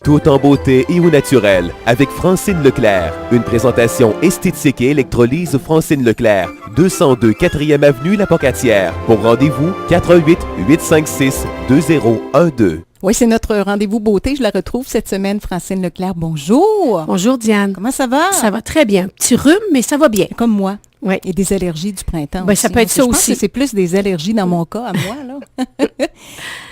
Tout en beauté et au naturel, avec Francine Leclerc. Une présentation esthétique et électrolyse Francine Leclerc, 202 4e Avenue La Pocatière. Pour rendez-vous, 88 856 2012. Oui, c'est notre rendez-vous beauté. Je la retrouve cette semaine, Francine Leclerc. Bonjour. Bonjour, Diane. Comment ça va? Ça va très bien. Petit rhume, mais ça va bien. Comme moi. Oui. Et des allergies du printemps Ben, aussi. ça peut être ça Je pense aussi. que c'est plus des allergies dans mon cas, à moi, là.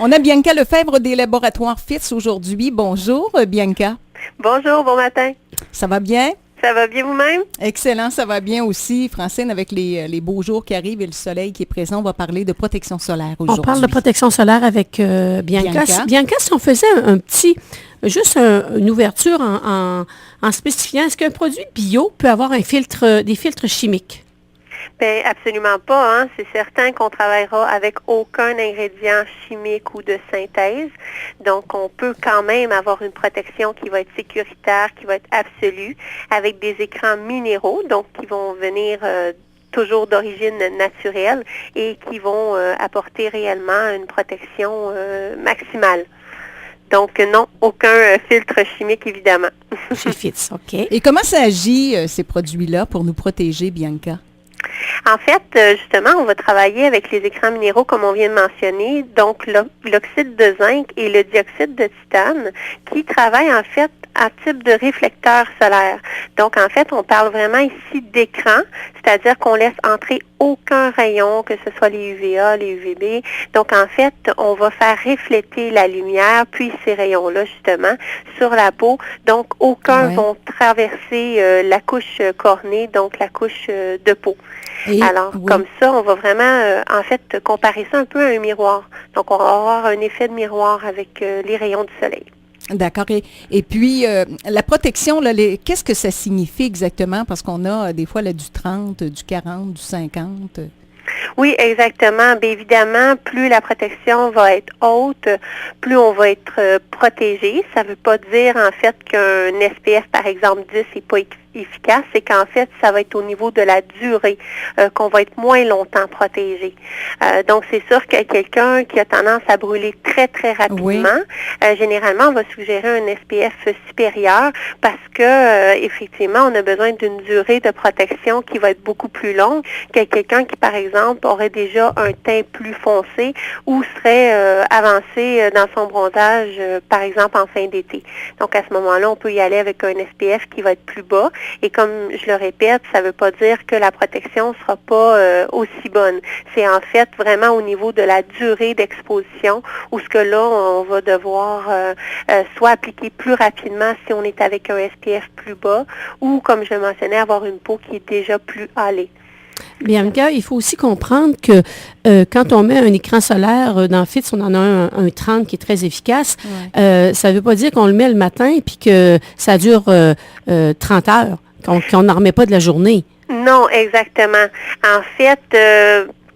On a Bianca Lefebvre des laboratoires FITS aujourd'hui. Bonjour, Bianca. Bonjour, bon matin. Ça va bien? Ça va bien vous-même? Excellent, ça va bien aussi. Francine, avec les beaux jours qui arrivent et le soleil qui est présent, on va parler de protection solaire aujourd'hui. On parle de protection solaire avec Bianca. Bianca, si on faisait une ouverture en spécifiant, est-ce qu'un produit bio peut avoir des filtres chimiques? Bien, absolument pas. Hein? C'est certain qu'on travaillera avec aucun ingrédient chimique ou de synthèse. Donc, on peut quand même avoir une protection qui va être sécuritaire, qui va être absolue, avec des écrans minéraux, donc qui vont venir toujours d'origine naturelle et qui vont apporter réellement une protection maximale. Donc, non, aucun filtre chimique, évidemment. Chez FITS, OK. Et comment ça agit, ces produits-là, pour nous protéger, Bianca? En fait, justement, on va travailler avec les écrans minéraux, comme on vient de mentionner, donc l'oxyde de zinc et le dioxyde de titane, qui travaillent en fait à type de réflecteur solaire. Donc, en fait, on parle vraiment ici d'écran, c'est-à-dire qu'on laisse entrer aucun rayon, que ce soit les UVA, les UVB. Donc, en fait, on va faire refléter la lumière, puis ces rayons-là, justement, sur la peau. Donc, aucun vont traverser la couche cornée, donc la couche de peau. Et, alors, comme ça, on va vraiment, en fait, comparer ça un peu à un miroir. Donc, on va avoir un effet de miroir avec les rayons du soleil. D'accord. Et puis, la protection, là, qu'est-ce que ça signifie exactement? Parce qu'on a des fois là, du 30, du 40, du 50. Oui, exactement. Bien évidemment, plus la protection va être haute, plus on va être protégé. Ça ne veut pas dire, en fait, qu'un SPF, par exemple, 10 n'est pas efficace, c'est qu'en fait, ça va être au niveau de la durée qu'on va être moins longtemps protégé. Donc, c'est sûr que quelqu'un qui a tendance à brûler très, très rapidement, généralement, on va suggérer un SPF supérieur parce que, effectivement, on a besoin d'une durée de protection qui va être beaucoup plus longue que quelqu'un qui, par exemple, aurait déjà un teint plus foncé ou serait avancé dans son bronzage, par exemple, en fin d'été. Donc, à ce moment-là, on peut y aller avec un SPF qui va être plus bas. Et comme je le répète, ça ne veut pas dire que la protection ne sera pas aussi bonne. C'est en fait vraiment au niveau de la durée d'exposition où ce que là, on va devoir soit appliquer plus rapidement si on est avec un SPF plus bas ou, comme je le mentionnais, avoir une peau qui est déjà plus hâlée. Bianca, il faut aussi comprendre que quand on met un écran solaire dans FITS, on en a un 30 qui est très efficace. Ça ne veut pas dire qu'on le met le matin et puis que ça dure 30 heures, qu'on n'en remet pas de la journée. Non, exactement. En fait,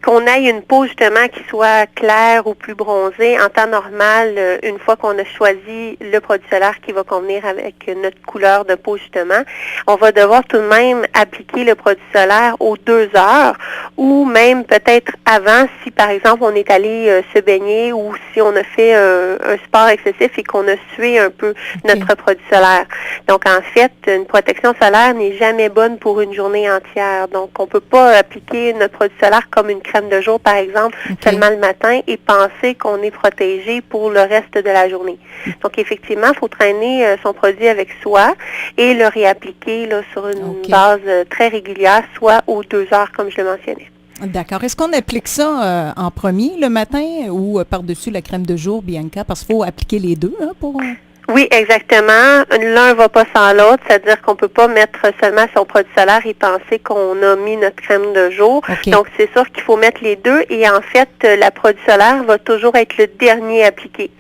qu'on ait une peau justement qui soit claire ou plus bronzée, en temps normal, une fois qu'on a choisi le produit solaire qui va convenir avec notre couleur de peau justement, on va devoir tout de même appliquer le produit solaire aux 2 heures ou même peut-être avant si par exemple on est allé se baigner ou si on a fait un sport excessif et qu'on a sué un peu notre produit solaire. Donc en fait, une protection solaire n'est jamais bonne pour une journée entière. Donc on ne peut pas appliquer notre produit solaire comme une crème de jour, par exemple, seulement le matin et penser qu'on est protégé pour le reste de la journée. Donc, effectivement, il faut traîner son produit avec soi et le réappliquer là, sur une base très régulière, soit aux 2 heures, comme je le mentionnais. D'accord. Est-ce qu'on applique ça en premier le matin ou par-dessus la crème de jour, Bianca? Parce qu'il faut appliquer les deux pour... Oui, exactement. L'un ne va pas sans l'autre, c'est-à-dire qu'on ne peut pas mettre seulement son produit solaire et penser qu'on a mis notre crème de jour. Donc, c'est sûr qu'il faut mettre les deux et en fait, le produit solaire va toujours être le dernier appliqué.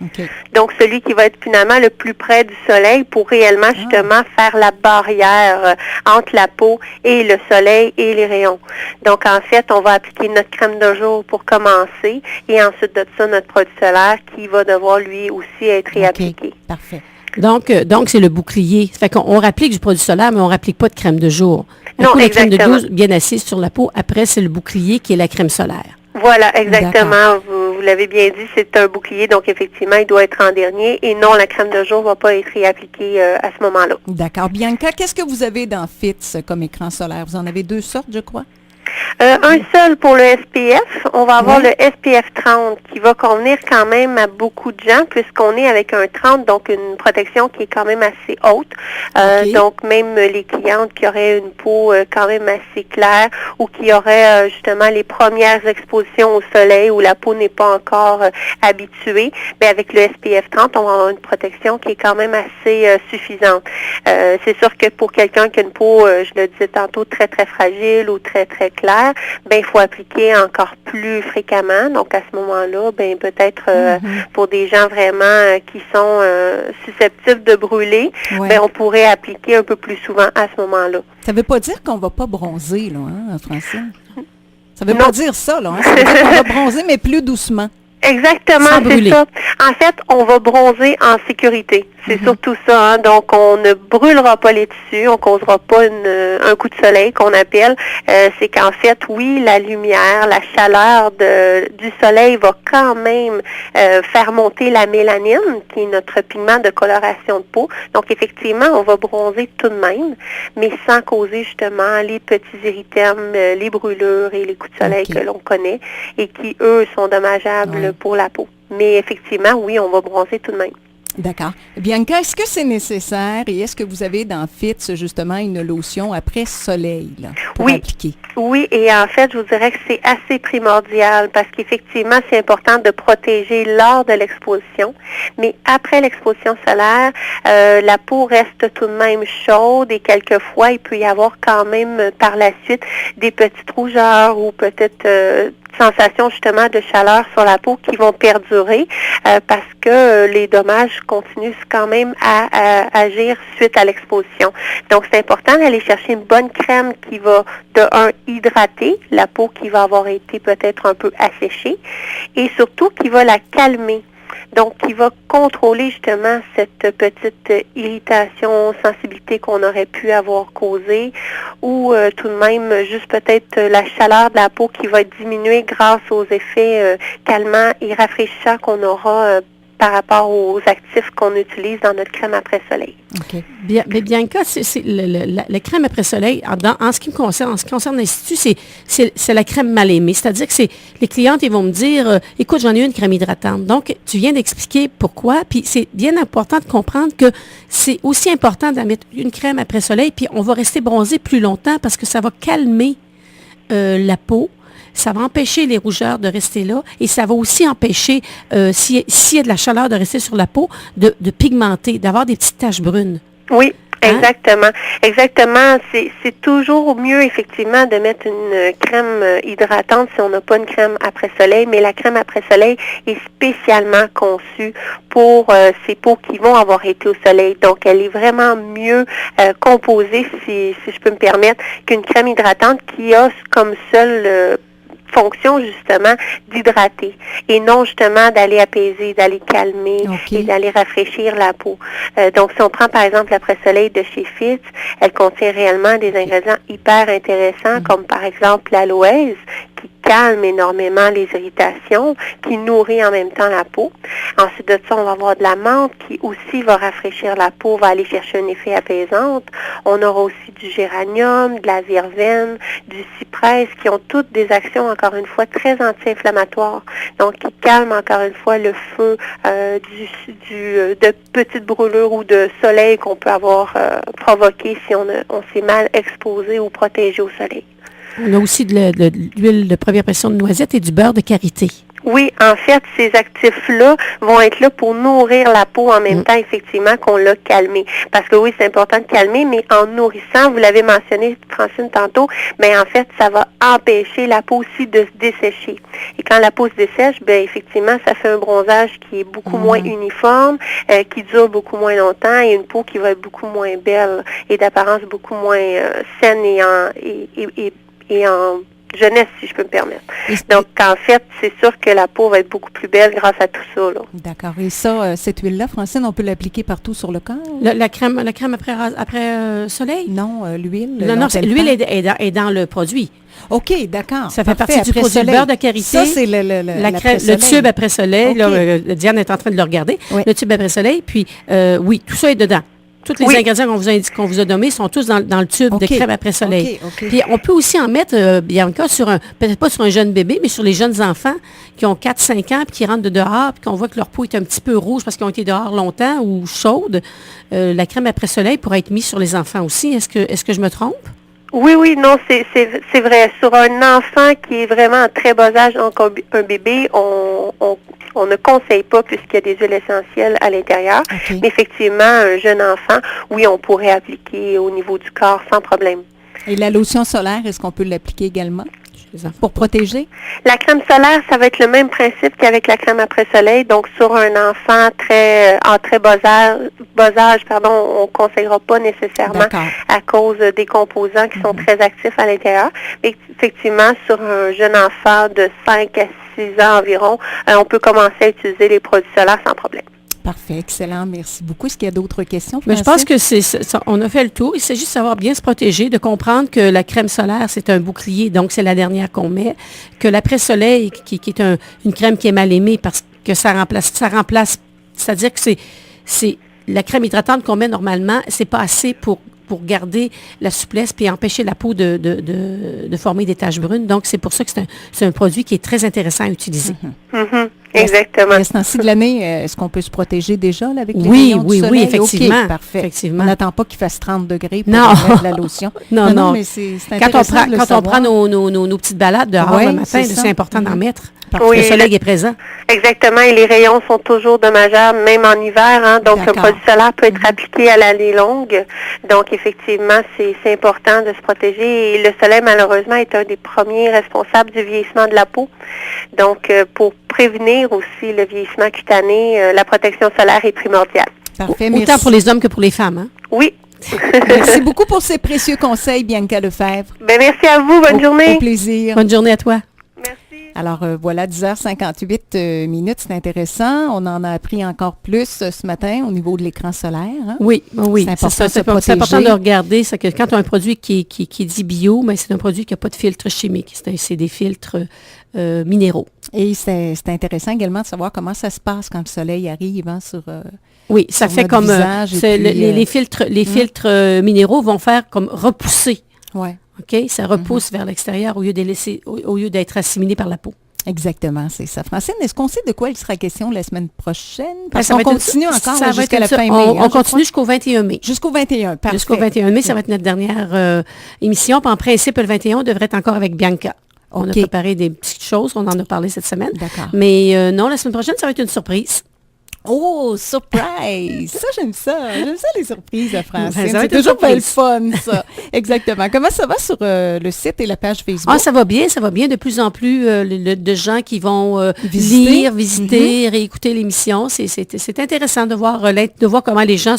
Donc, celui qui va être finalement le plus près du soleil pour réellement justement faire la barrière entre la peau et le soleil et les rayons. Donc, en fait, on va appliquer notre crème de jour pour commencer et ensuite de ça, notre produit solaire qui va devoir lui aussi être réappliqué. Parfait. Donc, c'est le bouclier. Ça fait qu'on rapplique du produit solaire, mais on ne rapplique pas de crème de jour. Non, la crème de jour bien assise sur la peau. Après, c'est le bouclier qui est la crème solaire. Voilà, exactement. Vous vous l'avez bien dit, c'est un bouclier, donc effectivement, il doit être en dernier. Et non, la crème de jour ne va pas être réappliquée à ce moment-là. D'accord. Bianca, qu'est-ce que vous avez dans FITS comme écran solaire? Vous en avez 2 sortes, je crois? Un seul pour le SPF. On va avoir le SPF 30 qui va convenir quand même à beaucoup de gens puisqu'on est avec un 30, donc une protection qui est quand même assez haute. Donc même les clientes qui auraient une peau quand même assez claire ou qui auraient justement les premières expositions au soleil où la peau n'est pas encore habituée, bien avec le SPF 30, on va avoir une protection qui est quand même assez suffisante. C'est sûr que pour quelqu'un qui a une peau, je le disais tantôt, très très fragile ou très très claire, ben il faut appliquer encore plus fréquemment. Donc à ce moment-là, ben peut-être pour des gens vraiment qui sont susceptibles de brûler, ben on pourrait appliquer un peu plus souvent à ce moment-là. Ça ne veut pas dire qu'on ne va pas bronzer, là, hein, Francine? Ça ne veut pas dire ça, là. Hein? Ça veut dire qu'on va bronzer, mais plus doucement. Exactement, c'est ça. En fait, on va bronzer en sécurité. C'est surtout ça. Hein? Donc, on ne brûlera pas les tissus, on causera pas un coup de soleil qu'on appelle. C'est qu'en fait, oui, la lumière, la chaleur du soleil va quand même faire monter la mélanine, qui est notre pigment de coloration de peau. Donc, effectivement, on va bronzer tout de même, mais sans causer justement les petits érythèmes, les brûlures et les coups de soleil que l'on connaît et qui, eux, sont dommageables pour la peau. Mais effectivement, oui, on va bronzer tout de même. D'accord. Bianca, est-ce que c'est nécessaire et est-ce que vous avez dans FITS justement une lotion après soleil là, pour appliquer? Oui, et en fait, je vous dirais que c'est assez primordial parce qu'effectivement, c'est important de protéger lors de l'exposition. Mais après l'exposition solaire, la peau reste tout de même chaude et quelquefois, il peut y avoir quand même par la suite des petites rougeurs ou peut-être sensations justement de chaleur sur la peau qui vont perdurer parce que les dommages continuent quand même à agir suite à l'exposition. Donc, c'est important d'aller chercher une bonne crème qui va, de un, hydrater la peau qui va avoir été peut-être un peu asséchée et surtout qui va la calmer. Donc, qui va contrôler justement cette petite irritation, sensibilité qu'on aurait pu avoir causée ou tout de même juste peut-être la chaleur de la peau qui va diminuer grâce aux effets calmants et rafraîchissants qu'on aura par rapport aux actifs qu'on utilise dans notre crème après soleil. OK. Bien, mais Bianca, c'est la crème après soleil, en ce qui concerne l'Institut, c'est la crème mal aimée. C'est-à-dire que les clientes, ils vont me dire, écoute, j'en ai une crème hydratante. Donc, tu viens d'expliquer pourquoi. Puis, c'est bien important de comprendre que c'est aussi important d'en mettre une crème après soleil, puis on va rester bronzé plus longtemps parce que ça va calmer la peau. Ça va empêcher les rougeurs de rester là et ça va aussi empêcher, s'il y a de la chaleur de rester sur la peau, de pigmenter, d'avoir des petites taches brunes. Oui. Exactement. Exactement. C'est toujours mieux, effectivement, de mettre une crème hydratante si on n'a pas une crème après soleil, mais la crème après soleil est spécialement conçue pour ces peaux qui vont avoir été au soleil. Donc, elle est vraiment mieux composée, si je peux me permettre, qu'une crème hydratante qui a comme seule fonction justement d'hydrater et non justement d'aller apaiser, d'aller calmer et d'aller rafraîchir la peau. Donc si on prend par exemple l'après-soleil de chez FITS, elle contient réellement des ingrédients hyper intéressants comme par exemple l'aloèse qui calme énormément les irritations, qui nourrit en même temps la peau. Ensuite de ça, on va avoir de la menthe qui aussi va rafraîchir la peau, va aller chercher un effet apaisant. On aura aussi du géranium, de la verveine, du cyprès, qui ont toutes des actions, encore une fois, très anti-inflammatoires. Donc, qui calment encore une fois le feu de petites brûlures ou de soleil qu'on peut avoir provoqué si on s'est mal exposé ou protégé au soleil. On a aussi de l'huile de première pression de noisette et du beurre de karité. Oui, en fait, ces actifs-là vont être là pour nourrir la peau en même temps, effectivement, qu'on l'a calmé. Parce que oui, c'est important de calmer, mais en nourrissant, vous l'avez mentionné, Francine, tantôt, mais en fait, ça va empêcher la peau aussi de se dessécher. Et quand la peau se dessèche, bien, effectivement, ça fait un bronzage qui est beaucoup moins uniforme, qui dure beaucoup moins longtemps et une peau qui va être beaucoup moins belle et d'apparence beaucoup moins saine et en jeunesse, si je peux me permettre. Et- Donc, en fait, c'est sûr que la peau va être beaucoup plus belle grâce à tout ça, là. D'accord. Et ça, cette huile-là, Francine, on peut l'appliquer partout sur le corps? La crème après soleil? Non, l'huile. Non, dès le l'huile temps. est dans le produit. OK, d'accord. Ça fait Parfait. partie du Après produit soleil. beurre de karité. Ça, c'est le Le tube après soleil. OK. Là, Diane est en train de le regarder. Oui. Le tube après soleil. Puis, oui, tout ça est dedans. Tous les ingrédients qu'on vous a nommés sont tous dans le tube de OK. crème après soleil. OK. Puis, on peut aussi en mettre, Bianca, peut-être pas sur un jeune bébé, mais sur les jeunes enfants qui ont 4-5 ans puis qui rentrent de dehors puis qu'on voit que leur peau est un petit peu rouge parce qu'ils ont été dehors longtemps ou chaude. La crème après soleil pourrait être mise sur les enfants aussi. Est-ce que je me trompe? Oui, non, c'est vrai. Sur un enfant qui est vraiment en très bas âge, donc un bébé, on ne conseille pas puisqu'il y a des huiles essentielles à l'intérieur. OK. Mais effectivement, un jeune enfant, oui, on pourrait appliquer au niveau du corps sans problème. Et la lotion solaire, est-ce qu'on peut l'appliquer également Les enfants. pour protéger? La crème solaire, ça va être le même principe qu'avec la crème après soleil. Donc, sur un enfant en très bas âge, on ne conseillera pas nécessairement D'accord. à cause des composants qui sont très actifs à l'intérieur. Mais effectivement, sur un jeune enfant de 5 à 6 ans environ, on peut commencer à utiliser les produits solaires sans problème. Parfait, excellent. Merci beaucoup. Est-ce qu'il y a d'autres questions, Mais je pense que on a fait le tour. Il s'agit de savoir bien se protéger, de comprendre que la crème solaire, c'est un bouclier, donc c'est la dernière qu'on met. Que l'après-soleil, qui est une crème qui est mal aimée parce que ça remplace, c'est-à-dire que c'est la crème hydratante qu'on met normalement, c'est pas assez pour garder la souplesse puis empêcher la peau de former des taches brunes. Donc, c'est pour ça que c'est un produit qui est très intéressant à utiliser. Exactement. À ce temps-ci de l'année, est-ce qu'on peut se protéger déjà là, avec les Oui, rayons du oui, soleil? oui, effectivement. OK, parfait. Effectivement. On n'attend pas qu'il fasse 30 degrés pour Non. mettre la lotion. Non. mais c'est Quand intéressant de le on savoir. prend nos petites balades dehors Ouais, le matin, c'est ça. c'est important d'en mettre. Parfait. Oui, Le soleil est présent. Exactement, et les rayons sont toujours dommageables, même en hiver. Hein, donc, un D'accord. produit solaire peut être appliqué à l'année longue. Donc, effectivement, c'est important de se protéger. Et le soleil, malheureusement, est un des premiers responsables du vieillissement de la peau. Donc, pour prévenir aussi le vieillissement cutané, la protection solaire est primordiale. Parfait, Autant merci. pour les hommes que pour les femmes. Hein? Oui. Merci beaucoup pour ces précieux conseils, Bianca Lefebvre. Ben, merci à vous. Bonne journée. Au plaisir. Bonne journée à toi. Merci. Alors voilà, 10h58 minutes, c'est intéressant. On en a appris encore plus ce matin au niveau de l'écran solaire. Hein? Oui. C'est important de se C'est protéger. important de regarder. C'est que quand tu as un produit qui dit bio, mais c'est un produit qui n'a pas de filtre chimique. C'est des filtres minéraux. Et c'est intéressant également de savoir comment ça se passe quand le soleil arrive sur... Oui, ça sur fait notre comme visage et puis, les filtres minéraux vont faire comme repousser. ouais. OK? Ça repousse vers l'extérieur au lieu d'être assimilé par la peau. Exactement, c'est ça. Francine, est-ce qu'on sait de quoi il sera question la semaine prochaine? Parce Ça qu'on va être continue encore ça là, va jusqu'à être la ça. fin mai. On hein, je continue crois. jusqu'au 21 mai. Jusqu'au 21, parfait. Jusqu'au 21 mai, ça va être notre dernière émission. Puis en principe, le 21, on devrait être encore avec Bianca. On a OK. préparé des petites choses. On en a parlé cette semaine. D'accord. Mais non, la semaine prochaine, ça va être une surprise. Oh, surprise! Ça, j'aime ça. J'aime ça, les surprises à Francine. Ben, ça va C'est être une toujours pas le surprise. fun, ça. Exactement. Comment ça va sur le site et la page Facebook? Ah, ça va bien. De plus en plus de gens qui vont Visiter. lire, visiter, réécouter l'émission. C'est intéressant de voir comment les gens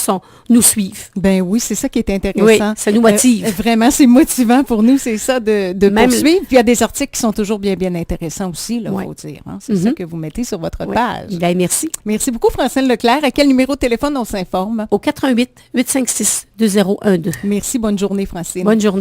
nous suivent. Ben oui, c'est ça qui est intéressant. Oui, ça nous motive. Vraiment, c'est motivant pour nous, c'est ça, de Même- poursuivre. Puis il y a des articles qui sont toujours bien, bien intéressants aussi, il Ouais. faut dire. Hein. C'est ça que vous mettez sur votre Oui. page. Ben, merci. Merci beaucoup, Francine Leclerc. À quel numéro de téléphone on s'informe? Au 88 856 2012. Merci, bonne journée, Francine. Bonne journée.